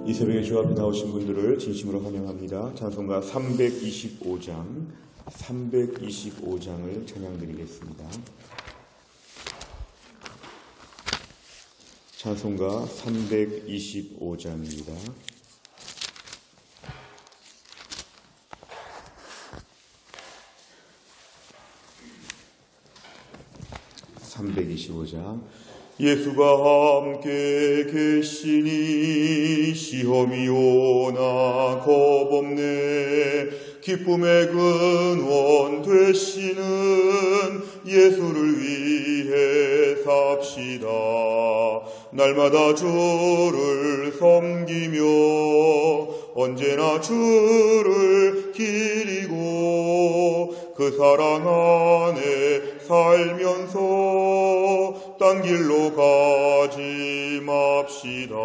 이 새벽에 주 앞에 나오신 분들을 진심으로 환영합니다. 찬송가 325장을 찬양드리겠습니다. 찬송가 325장입니다. 예수가 함께 계시니 시험이 오나 겁없네. 기쁨의 근원 되시는 예수를 위해 삽시다. 날마다 주를 섬기며 언제나 주를 기리고 그 사랑 안에 살면서 딴 길로 가지 맙시다.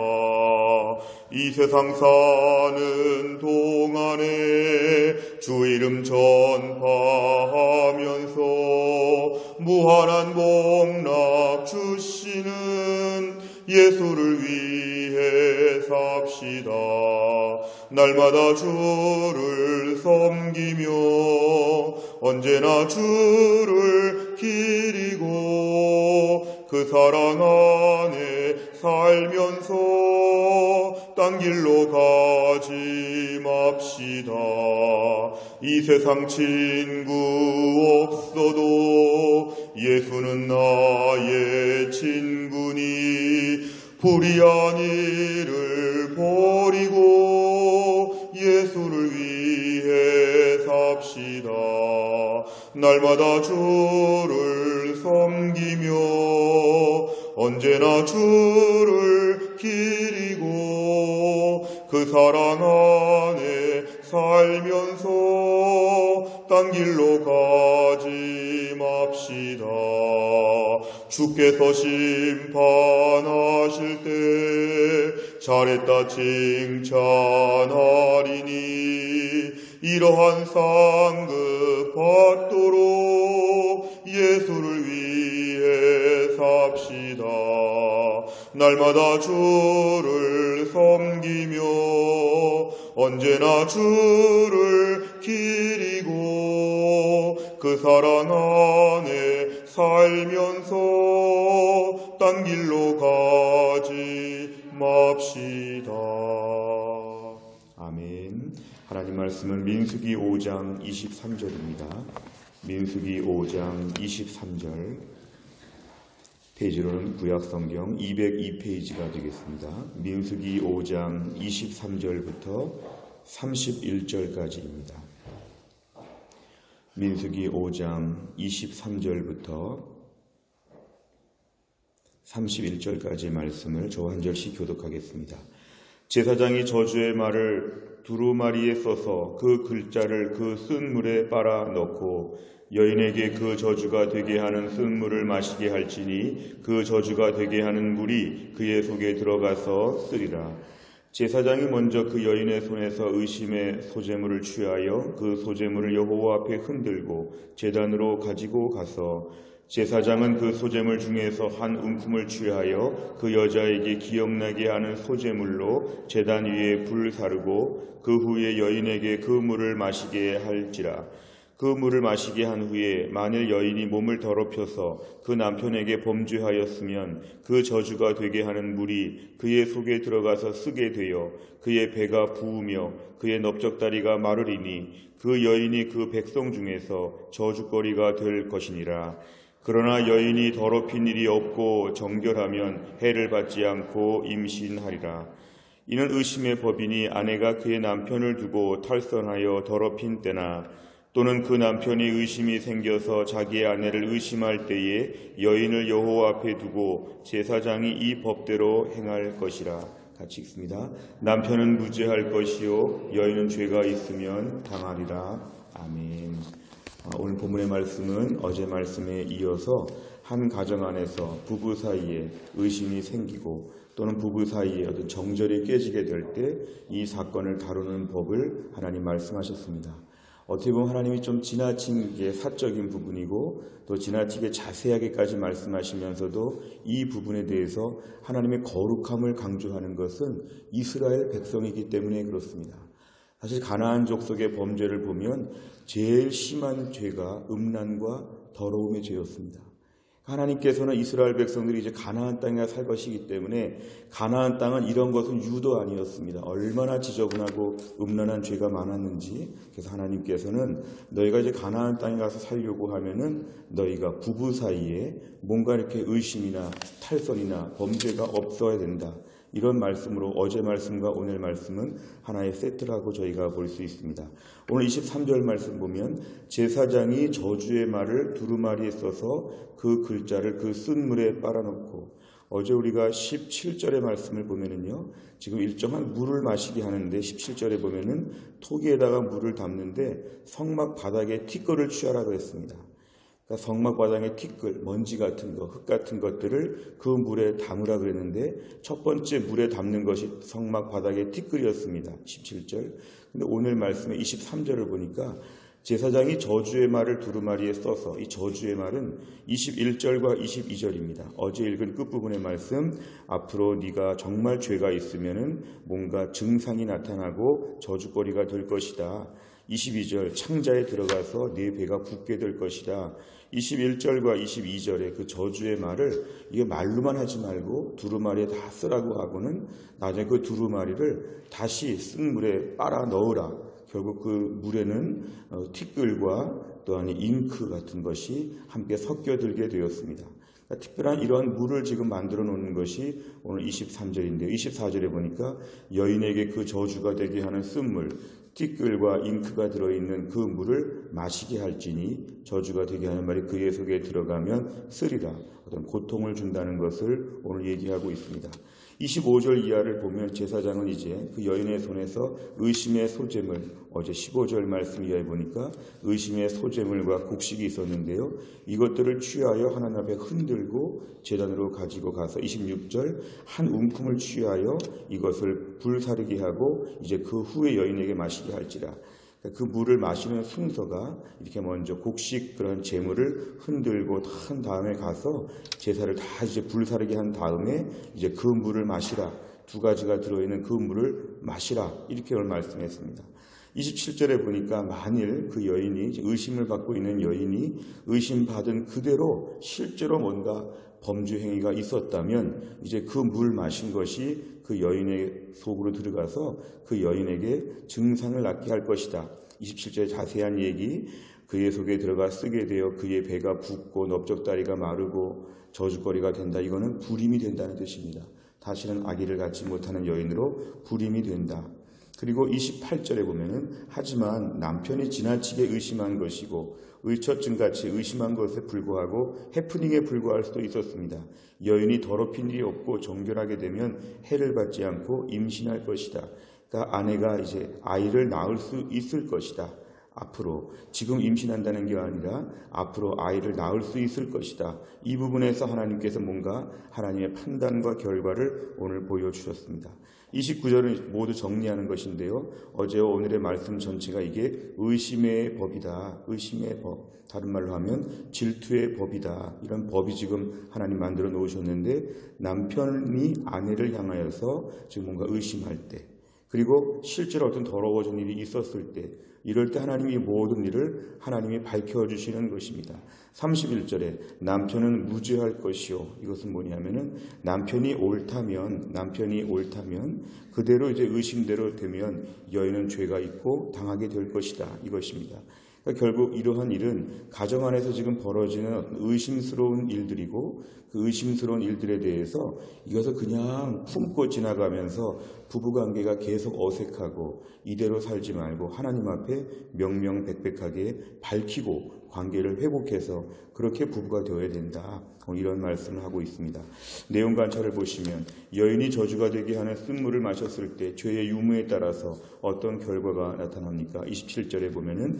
이 세상 사는 동안에 주 이름 전파하면서 무한한 복락 주시는 예수를 위해 삽시다. 날마다 주를 섬기며 언제나 주를 기리고 그 사랑 안에 살면서 딴 길로 가지 맙시다. 이 세상 친구 없어도 예수는 나의 친구니 불의한 일을 버리고 예수를 위해 삽시다. 날마다 주를 섬기며 언제나 주를 기리고 그 사랑 안에 살면서 딴 길로 가지 맙시다. 주께서 심판하실 때 잘했다 칭찬하리니 이러한 상급 받도록 예수를 위해 삽시다. 날마다 주를 섬기며 언제나 주를 기리고 그 사랑 안에 살면서 딴 길로 가지 맙시다. 아멘. 하나님 말씀은 민수기 5장 23절입니다. 민수기 5장 23절, 페이지로는 구약성경 202페이지가 되겠습니다. 민수기 5장 23절부터 31절까지입니다. 민수기 5장 23절부터 31절까지의 말씀을 저 한 절씩 교독하겠습니다. 제사장이 저주의 말을 두루마리에 써서 그 글자를 그 쓴 물에 빨아 넣고 여인에게 그 저주가 되게 하는 쓴 물을 마시게 할지니 그 저주가 되게 하는 물이 그의 속에 들어가서 쓰리라. 제사장이 먼저 그 여인의 손에서 의심의 소재물을 취하여 그 소재물을 여호와 앞에 흔들고 제단으로 가지고 가서 제사장은 그 소재물 중에서 한 움큼을 취하여 그 여자에게 기억나게 하는 소재물로 제단 위에 불 사르고 그 후에 여인에게 그 물을 마시게 할지라. 그 물을 마시게 한 후에 만일 여인이 몸을 더럽혀서 그 남편에게 범죄하였으면 그 저주가 되게 하는 물이 그의 속에 들어가서 쓰게 되어 그의 배가 부으며 그의 넓적다리가 마르리니 그 여인이 그 백성 중에서 저주거리가 될 것이니라. 그러나 여인이 더럽힌 일이 없고 정결하면 해를 받지 않고 임신하리라. 이는 의심의 법이니 아내가 그의 남편을 두고 탈선하여 더럽힌 때나 또는 그 남편이 의심이 생겨서 자기의 아내를 의심할 때에 여인을 여호와 앞에 두고 제사장이 이 법대로 행할 것이라. 같이 읽습니다. 남편은 무죄할 것이요 여인은 죄가 있으면 당하리라. 아멘. 오늘 본문의 말씀은 어제 말씀에 이어서 한 가정 안에서 부부 사이에 의심이 생기고 또는 부부 사이에 어떤 정절이 깨지게 될 때 이 사건을 다루는 법을 하나님 말씀하셨습니다. 어떻게 보면 하나님이 좀 지나친 게 사적인 부분이고 또 지나치게 자세하게까지 말씀하시면서도 이 부분에 대해서 하나님의 거룩함을 강조하는 것은 이스라엘 백성이기 때문에 그렇습니다. 사실 가나안 족속의 범죄를 보면 제일 심한 죄가 음란과 더러움의 죄였습니다. 하나님께서는 이스라엘 백성들이 이제 가나안 땅에 살 것이기 때문에 가나안 땅은 이런 것은 유도 아니었습니다. 얼마나 지저분하고 음란한 죄가 많았는지. 그래서 하나님께서는 너희가 이제 가나안 땅에 가서 살려고 하면은 너희가 부부 사이에 뭔가 이렇게 의심이나 탈선이나 범죄가 없어야 된다. 이런 말씀으로 어제 말씀과 오늘 말씀은 하나의 세트라고 저희가 볼 수 있습니다. 오늘 23절 말씀 보면 제사장이 저주의 말을 두루마리에 써서 그 글자를 그 쓴 물에 빨아놓고, 어제 우리가 17절의 말씀을 보면은요, 지금 일정한 물을 마시게 하는데 17절에 보면은 토기에다가 물을 담는데 성막 바닥에 티끌을 취하라고 했습니다. 그러니까 성막 바닥에 티끌, 먼지 같은 거, 흙 같은 것들을 그 물에 담으라 그랬는데 첫 번째 물에 담는 것이 성막 바닥에 티끌이었습니다. 17절. 근데 오늘 말씀의 23절을 보니까 제사장이 저주의 말을 두루마리에 써서, 이 저주의 말은 21절과 22절입니다. 어제 읽은 끝부분의 말씀, 앞으로 네가 정말 죄가 있으면은 뭔가 증상이 나타나고 저주거리가 될 것이다. 22절, 창자에 들어가서 네 배가 붓게 될 것이다. 21절과 22절의 그 저주의 말을 이게 말로만 하지 말고 두루마리에 다 쓰라고 하고는 나중에 그 두루마리를 다시 쓴 물에 빨아 넣으라. 결국 그 물에는 티끌과 또한 잉크 같은 것이 함께 섞여들게 되었습니다. 그러니까 특별한 이러한 물을 지금 만들어 놓는 것이 오늘 23절인데요. 24절에 보니까 여인에게 그 저주가 되게 하는 쓴물, 티끌과 잉크가 들어있는 그 물을 마시게 할지니 저주가 되게 하는 말이 그의 속에 들어가면 쓰리라. 어떤 고통을 준다는 것을 오늘 얘기하고 있습니다. 25절 이하를 보면 제사장은 이제 그 여인의 손에서 의심의 소재물, 어제 15절 말씀 이하에 보니까 의심의 소재물과 곡식이 있었는데요. 이것들을 취하여 하나님 앞에 흔들고 제단으로 가지고 가서 26절 한 움큼을 취하여 이것을 불사르게 하고 이제 그 후에 여인에게 마시게 할지라. 그 물을 마시는 순서가 이렇게 먼저 곡식 그런 재물을 흔들고 한 다음에 가서 제사를 다 이제 불사르게 한 다음에 이제 그 물을 마시라. 두 가지가 들어있는 그 물을 마시라. 이렇게 오늘 말씀했습니다. 27절에 보니까 만일 그 여인이 의심을 받고 있는 여인이 의심받은 그대로 실제로 뭔가 범죄 행위가 있었다면 이제 그 물 마신 것이 그 여인의 속으로 들어가서 그 여인에게 증상을 낫게 할 것이다. 27절의 자세한 얘기, 그의 속에 들어가 쓰게 되어 그의 배가 붓고 넓적다리가 마르고 저주거리가 된다. 이거는 불임이 된다는 뜻입니다. 다시는 아기를 갖지 못하는 여인으로 불임이 된다. 그리고 28절에 보면은 하지만 남편이 지나치게 의심한 것이고 의처증같이 의심한 것에 불구하고 해프닝에 불과할 수도 있었습니다. 여인이 더럽힌 일이 없고 정결하게 되면 해를 받지 않고 임신할 것이다. 그러니까 아내가 이제 아이를 낳을 수 있을 것이다. 앞으로 지금 임신한다는 게 아니라 앞으로 아이를 낳을 수 있을 것이다. 이 부분에서 하나님께서 뭔가 하나님의 판단과 결과를 오늘 보여주셨습니다. 29절은 모두 정리하는 것인데요. 어제와 오늘의 말씀 전체가 이게 의심의 법이다. 의심의 법. 다른 말로 하면 질투의 법이다. 이런 법이 지금 하나님 만들어 놓으셨는데 남편이 아내를 향하여서 지금 뭔가 의심할 때 그리고 실제로 어떤 더러워진 일이 있었을 때 이럴 때 하나님이 모든 일을 하나님이 밝혀주시는 것입니다. 31절에 남편은 무죄할 것이요. 이것은 뭐냐면은 남편이 옳다면 그대로 이제 의심대로 되면 여인은 죄가 있고 당하게 될 것이다. 이것입니다. 그러니까 결국 이러한 일은 가정 안에서 지금 벌어지는 의심스러운 일들이고 그 의심스러운 일들에 대해서 이것을 그냥 품고 지나가면서 부부관계가 계속 어색하고 이대로 살지 말고 하나님 앞에 명명백백하게 밝히고 관계를 회복해서 그렇게 부부가 되어야 된다. 이런 말씀을 하고 있습니다. 내용 관찰을 보시면 여인이 저주가 되게 하는 쓴물을 마셨을 때 죄의 유무에 따라서 어떤 결과가 나타납니까? 27절에 보면은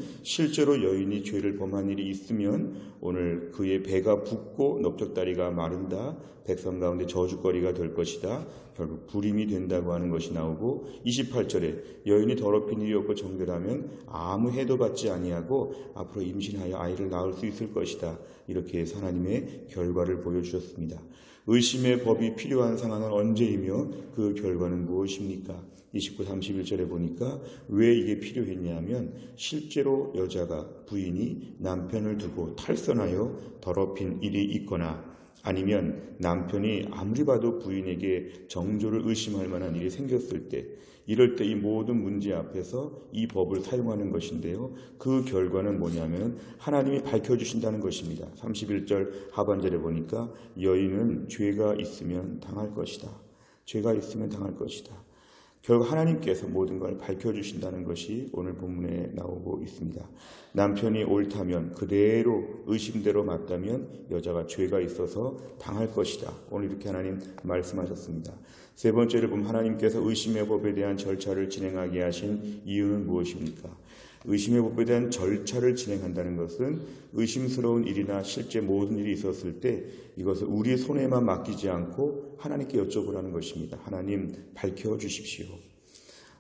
실제로 여인이 죄를 범한 일이 있으면 오늘 그의 배가 붓고 넓적다리가 마른다. 백성 가운데 저주거리가 될 것이다. 결국 불임이 된다고 하는 것이 나오고 28절에 여인이 더럽힌 일이 없고 정결하면 아무 해도 받지 아니하고 앞으로 임신하여 아이를 낳을 수 있을 것이다. 이렇게 해서 하나님의 결과를 보여주셨습니다. 의심의 법이 필요한 상황은 언제이며 그 결과는 무엇입니까? 29, 31절에 보니까 왜 이게 필요했냐면 실제로 여자가 부인이 남편을 두고 탈선하여 더럽힌 일이 있거나 아니면 남편이 아무리 봐도 부인에게 정조를 의심할 만한 일이 생겼을 때 이럴 때 이 모든 문제 앞에서 이 법을 사용하는 것인데요. 그 결과는 뭐냐면 하나님이 밝혀주신다는 것입니다. 31절 하반절에 보니까 여인은 죄가 있으면 당할 것이다. 죄가 있으면 당할 것이다. 결국 하나님께서 모든 걸 밝혀주신다는 것이 오늘 본문에 나오고 있습니다. 남편이 옳다면 그대로 의심대로 맞다면 여자가 죄가 있어서 당할 것이다. 오늘 이렇게 하나님 말씀하셨습니다. 세 번째를 보면 하나님께서 의심의 법에 대한 절차를 진행하게 하신 이유는 무엇입니까? 의심의 법에 대한 절차를 진행한다는 것은 의심스러운 일이나 실제 모든 일이 있었을 때 이것을 우리 손에만 맡기지 않고 하나님께 여쭤보라는 것입니다. 하나님 밝혀주십시오.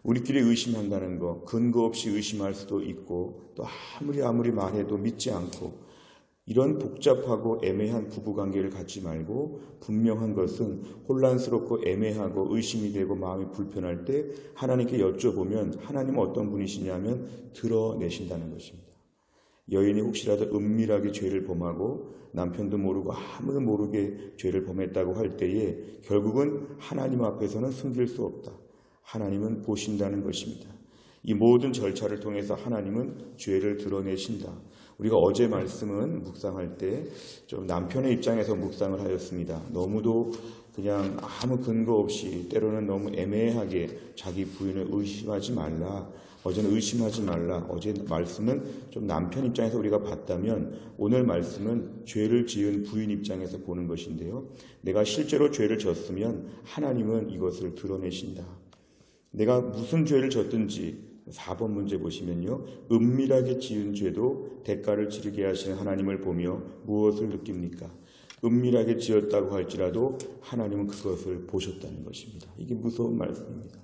우리끼리 의심한다는 것, 근거 없이 의심할 수도 있고 또 아무리 말해도 믿지 않고 이런 복잡하고 애매한 부부관계를 갖지 말고 분명한 것은 혼란스럽고 애매하고 의심이 되고 마음이 불편할 때 하나님께 여쭤보면 하나님은 어떤 분이시냐면 드러내신다는 것입니다. 여인이 혹시라도 은밀하게 죄를 범하고 남편도 모르고 아무도 모르게 죄를 범했다고 할 때에 결국은 하나님 앞에서는 숨길 수 없다. 하나님은 보신다는 것입니다. 이 모든 절차를 통해서 하나님은 죄를 드러내신다. 우리가 어제 말씀은 묵상할 때 좀 남편의 입장에서 묵상을 하였습니다. 너무도 그냥 아무 근거 없이 때로는 너무 애매하게 자기 부인을 의심하지 말라. 어제는 의심하지 말라. 어제 말씀은 좀 남편 입장에서 우리가 봤다면 오늘 말씀은 죄를 지은 부인 입장에서 보는 것인데요. 내가 실제로 죄를 졌으면 하나님은 이것을 드러내신다. 내가 무슨 죄를 졌든지 4번 문제 보시면요. 은밀하게 지은 죄도 대가를 치르게 하시는 하나님을 보며 무엇을 느낍니까? 은밀하게 지었다고 할지라도 하나님은 그것을 보셨다는 것입니다. 이게 무서운 말씀입니다.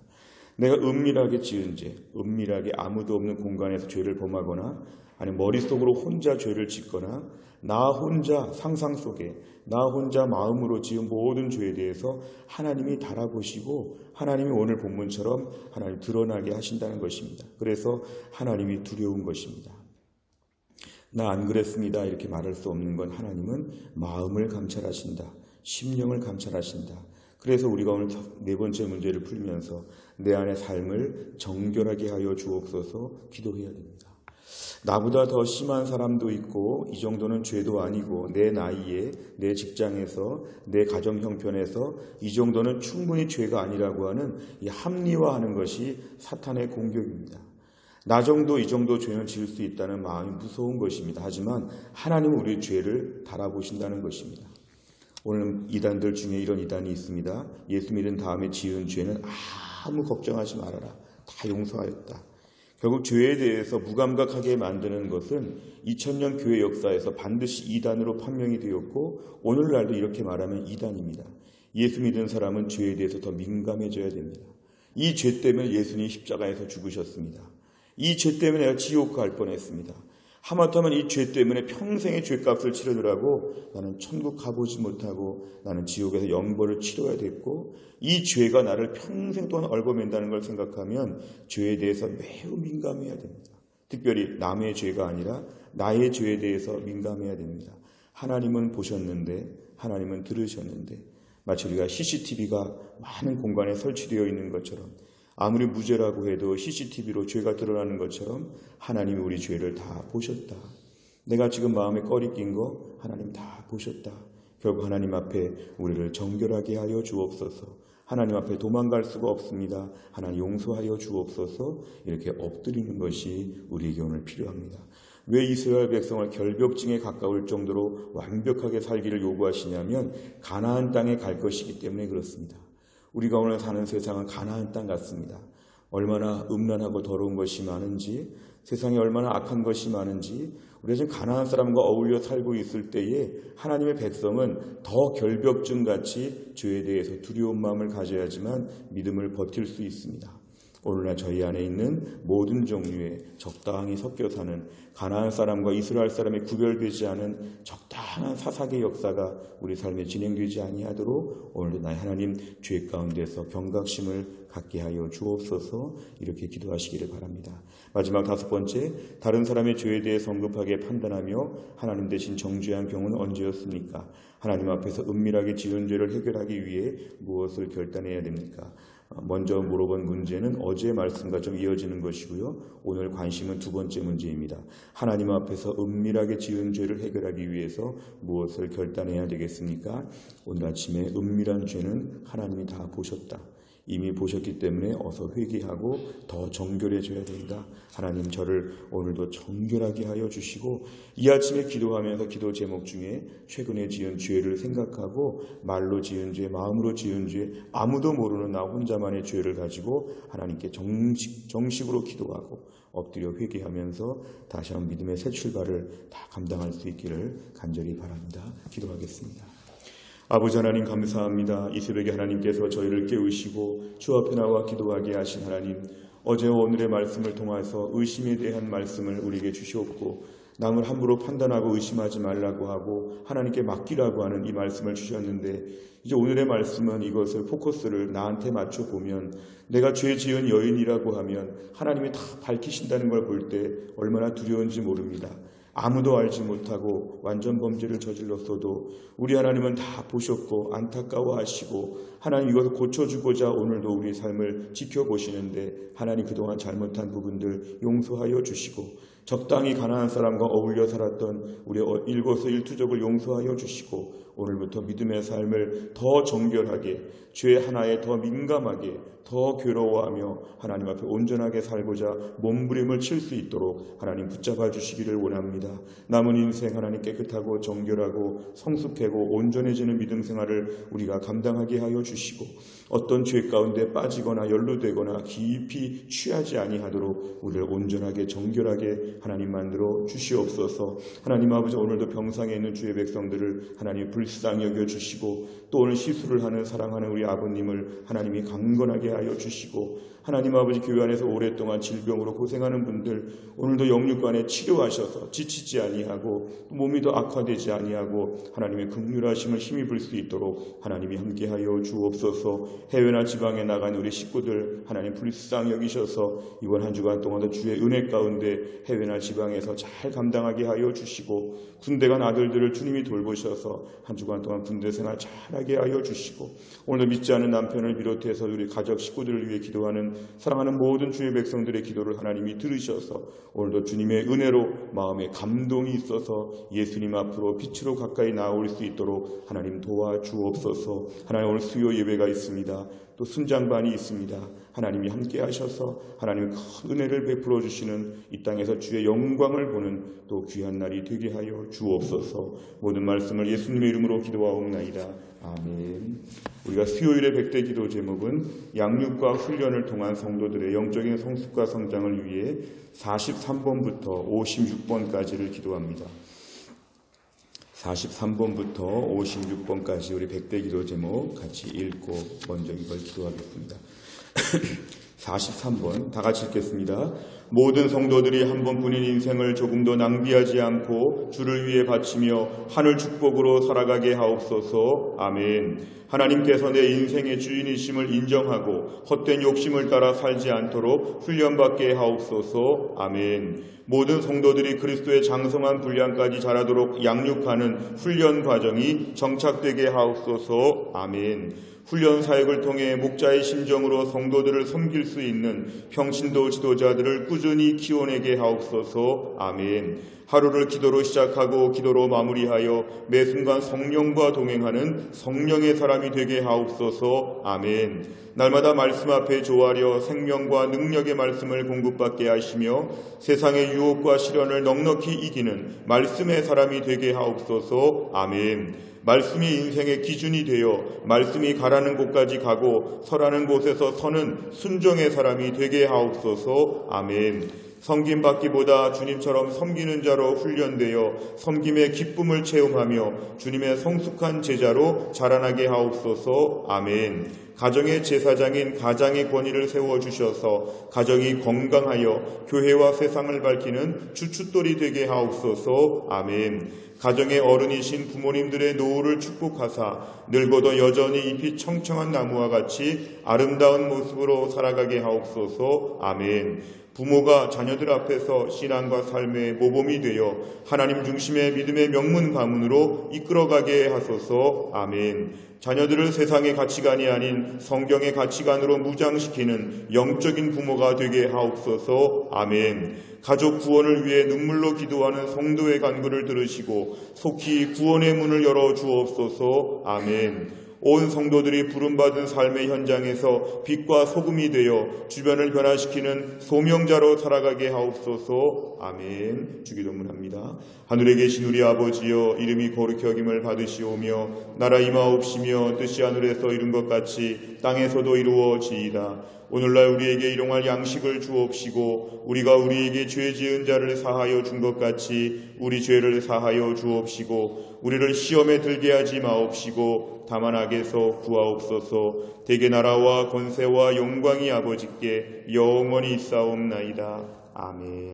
내가 은밀하게 지은 죄, 은밀하게 아무도 없는 공간에서 죄를 범하거나 아니 머릿속으로 혼자 죄를 짓거나 나 혼자 상상 속에 나 혼자 마음으로 지은 모든 죄에 대해서 하나님이 달아보시고 하나님이 오늘 본문처럼 하나님 드러나게 하신다는 것입니다. 그래서 하나님이 두려운 것입니다. 나 안 그랬습니다. 이렇게 말할 수 없는 건 하나님은 마음을 감찰하신다. 심령을 감찰하신다. 그래서 우리가 오늘 네 번째 문제를 풀면서 내 안의 삶을 정결하게 하여 주옵소서 기도해야 됩니다. 나보다 더 심한 사람도 있고 이 정도는 죄도 아니고 내 나이에 내 직장에서 내 가정 형편에서 이 정도는 충분히 죄가 아니라고 하는 이 합리화하는 것이 사탄의 공격입니다. 나 정도 이 정도 죄는 지을 수 있다는 마음이 무서운 것입니다. 하지만 하나님은 우리의 죄를 달아보신다는 것입니다. 오늘 이단들 중에 이런 이단이 있습니다. 예수 믿은 다음에 지은 죄는 아무 걱정하지 말아라. 다 용서하였다. 결국 죄에 대해서 무감각하게 만드는 것은 2000년 교회 역사에서 반드시 이단으로 판명이 되었고 오늘날도 이렇게 말하면 이단입니다. 예수 믿은 사람은 죄에 대해서 더 민감해져야 됩니다. 이 죄 때문에 예수님이 십자가에서 죽으셨습니다. 이 죄 때문에 내가 지옥 갈 뻔했습니다. 하마터면 이 죄 때문에 평생의 죄값을 치르느라고 나는 천국 가보지 못하고 나는 지옥에서 영벌을 치러야 됐고 이 죄가 나를 평생 동안 얽어맨다는 걸 생각하면 죄에 대해서 매우 민감해야 됩니다. 특별히 남의 죄가 아니라 나의 죄에 대해서 민감해야 됩니다. 하나님은 보셨는데 하나님은 들으셨는데 마치 우리가 CCTV가 많은 공간에 설치되어 있는 것처럼 아무리 무죄라고 해도 CCTV로 죄가 드러나는 것처럼 하나님이 우리 죄를 다 보셨다. 내가 지금 마음에 꺼리 낀 거 하나님 다 보셨다. 결국 하나님 앞에 우리를 정결하게 하여 주옵소서. 하나님 앞에 도망갈 수가 없습니다. 하나님 용서하여 주옵소서. 이렇게 엎드리는 것이 우리에게 오늘 필요합니다. 왜 이스라엘 백성을 결벽증에 가까울 정도로 완벽하게 살기를 요구하시냐면 가나안 땅에 갈 것이기 때문에 그렇습니다. 우리가 오늘 사는 세상은 가나안 땅 같습니다. 얼마나 음란하고 더러운 것이 많은지, 세상에 얼마나 악한 것이 많은지, 우리가 지금 가나안 사람과 어울려 살고 있을 때에 하나님의 백성은 더 결벽증같이 죄에 대해서 두려운 마음을 가져야지만 믿음을 버틸 수 있습니다. 오늘날 저희 안에 있는 모든 종류의 적당히 섞여 사는 가나안 사람과 이스라엘 사람이 구별되지 않은 적당한 사사의 역사가 우리 삶에 진행되지 아니하도록 오늘도 나의 하나님 죄 가운데서 경각심을 갖게 하여 주옵소서. 이렇게 기도하시기를 바랍니다. 마지막 5번째, 다른 사람의 죄에 대해 성급하게 판단하며 하나님 대신 정죄한 경우는 언제였습니까? 하나님 앞에서 은밀하게 지은 죄를 해결하기 위해 무엇을 결단해야 됩니까? 먼저 물어본 문제는 어제의 말씀과 좀 이어지는 것이고요. 오늘 관심은 2번째 문제입니다. 하나님 앞에서 은밀하게 지은 죄를 해결하기 위해서 무엇을 결단해야 되겠습니까? 오늘 아침에 은밀한 죄는 하나님이 다 보셨다. 이미 보셨기 때문에 어서 회개하고 더 정결해져야 된다. 하나님 저를 오늘도 정결하게 하여 주시고, 이 아침에 기도하면서 기도 제목 중에 최근에 지은 죄를 생각하고 말로 지은 죄, 마음으로 지은 죄, 아무도 모르는 나 혼자만의 죄를 가지고 하나님께 정식으로 기도하고 엎드려 회개하면서 다시 한번 믿음의 새 출발을 다 감당할 수 있기를 간절히 바랍니다. 기도하겠습니다. 아버지 하나님 감사합니다. 이 새벽에 하나님께서 저희를 깨우시고 주 앞에 나와 기도하게 하신 하나님, 어제와 오늘의 말씀을 통해서 의심에 대한 말씀을 우리에게 주시옵고 남을 함부로 판단하고 의심하지 말라고 하고 하나님께 맡기라고 하는 이 말씀을 주셨는데, 이제 오늘의 말씀은 이것을 포커스를 나한테 맞춰보면 내가 죄 지은 여인이라고 하면 하나님이 다 밝히신다는 걸 볼 때 얼마나 두려운지 모릅니다. 아무도 알지 못하고 완전 범죄를 저질렀어도 우리 하나님은 다 보셨고 안타까워하시고 하나님 이것을 고쳐주고자 오늘도 우리 삶을 지켜보시는데, 하나님 그동안 잘못한 부분들 용서하여 주시고 적당히 가나안 사람과 어울려 살았던 우리 일거수일투족을 용서하여 주시고 오늘부터 믿음의 삶을 더 정결하게, 죄 하나에 더 민감하게, 더 괴로워하며 하나님 앞에 온전하게 살고자 몸부림을 칠 수 있도록 하나님 붙잡아 주시기를 원합니다. 남은 인생 하나님 깨끗하고 정결하고 성숙하고 온전해지는 믿음 생활을 우리가 감당하게 하여 주시고, 어떤 죄 가운데 빠지거나 연루되거나 깊이 취하지 아니하도록 우리를 온전하게 정결하게 하나님 만들어 주시옵소서. 하나님 아버지, 오늘도 병상에 있는 주의 백성들을 하나님 불쌍히 여겨주시고, 또 오늘 시술을 하는 사랑하는 우리 아버님을 하나님이 강건하게 하여 주시고, 하나님 아버지 교회 안에서 오랫동안 질병으로 고생하는 분들 오늘도 영육간에 치료하셔서 지치지 아니하고 몸이 더 악화되지 아니하고 하나님의 긍휼하심을 힘입을 수 있도록 하나님이 함께하여 주옵소서. 해외나 지방에 나간 우리 식구들 하나님 불쌍히 여기셔서 이번 한 주간 동안도 주의 은혜 가운데 해외나 지방에서 잘 감당하게 하여 주시고, 군대 간 아들들을 주님이 돌보셔서 한 주간 동안 군대 생활 잘하게 하여 주시고, 오늘도 믿지 않는 남편을 비롯해서 우리 가족 식구들을 위해 기도하는 사랑하는 모든 주의 백성들의 기도를 하나님이 들으셔서 오늘도 주님의 은혜로 마음에 감동이 있어서 예수님 앞으로 빛으로 가까이 나올 수 있도록 하나님 도와주옵소서. 하나님 오늘 수요 예배가 있습니다. 또 순장반이 있습니다. 하나님이 함께 하셔서 하나님의 큰 은혜를 베풀어 주시는 이 땅에서 주의 영광을 보는 또 귀한 날이 되게 하여 주옵소서. 모든 말씀을 예수님의 이름으로 기도하옵나이다. 아멘. 우리가 수요일의 100대 기도 제목은 양육과 훈련을 통한 성도들의 영적인 성숙과 성장을 위해 43번부터 56번까지를 기도합니다. 43번부터 56번까지 우리 100대 기도 제목 같이 읽고 먼저 이걸 기도하겠습니다. 43번 다 같이 읽겠습니다. 모든 성도들이 한 번뿐인 인생을 조금도 낭비하지 않고 주를 위해 바치며 하늘 축복으로 살아가게 하옵소서. 아멘. 하나님께서 내 인생의 주인이심을 인정하고 헛된 욕심을 따라 살지 않도록 훈련받게 하옵소서. 아멘. 모든 성도들이 그리스도의 장성한 분량까지 자라도록 양육하는 훈련 과정이 정착되게 하옵소서. 아멘. 훈련 사역을 통해 목자의 심정으로 성도들을 섬길 수 있는 평신도 지도자들을 꾸준히 키워내게 하옵소서. 아멘. 하루를 기도로 시작하고 기도로 마무리하여 매 순간 성령과 동행하는 성령의 사람이 되게 하옵소서. 아멘. 날마다 말씀 앞에 조아려 생명과 능력의 말씀을 공급받게 하시며 세상의 유혹과 시련을 넉넉히 이기는 말씀의 사람이 되게 하옵소서. 아멘. 말씀이 인생의 기준이 되어 말씀이 가라는 곳까지 가고 서라는 곳에서 서는 순종의 사람이 되게 하옵소서. 아멘. 섬김받기보다 주님처럼 섬기는 자로 훈련되어 섬김의 기쁨을 체험하며 주님의 성숙한 제자로 자라나게 하옵소서. 아멘. 가정의 제사장인 가장의 권위를 세워주셔서 가정이 건강하여 교회와 세상을 밝히는 주춧돌이 되게 하옵소서. 아멘. 가정의 어른이신 부모님들의 노후를 축복하사 늙어도 여전히 잎이 청청한 나무와 같이 아름다운 모습으로 살아가게 하옵소서. 아멘. 부모가 자녀들 앞에서 신앙과 삶의 모범이 되어 하나님 중심의 믿음의 명문 가문으로 이끌어가게 하소서. 아멘. 자녀들을 세상의 가치관이 아닌 성경의 가치관으로 무장시키는 영적인 부모가 되게 하옵소서. 아멘. 가족 구원을 위해 눈물로 기도하는 성도의 간구를 들으시고 속히 구원의 문을 열어 주옵소서. 아멘. 온 성도들이 부름받은 삶의 현장에서 빛과 소금이 되어 주변을 변화시키는 소명자로 살아가게 하옵소서. 아멘. 주기도문합니다. 하늘에 계신 우리 아버지여, 이름이 거룩히 여김을 받으시오며 나라 임하옵시며 뜻이 하늘에서 이룬 것 같이 땅에서도 이루어지이다. 오늘날 우리에게 일용할 양식을 주옵시고 우리가 우리에게 죄 지은 자를 사하여 준 것 같이 우리 죄를 사하여 주옵시고 우리를 시험에 들게 하지 마옵시고 다만 악에서 구하옵소서. 대개 나라와 권세와 영광이 아버지께 영원히 있사옵나이다. 아멘.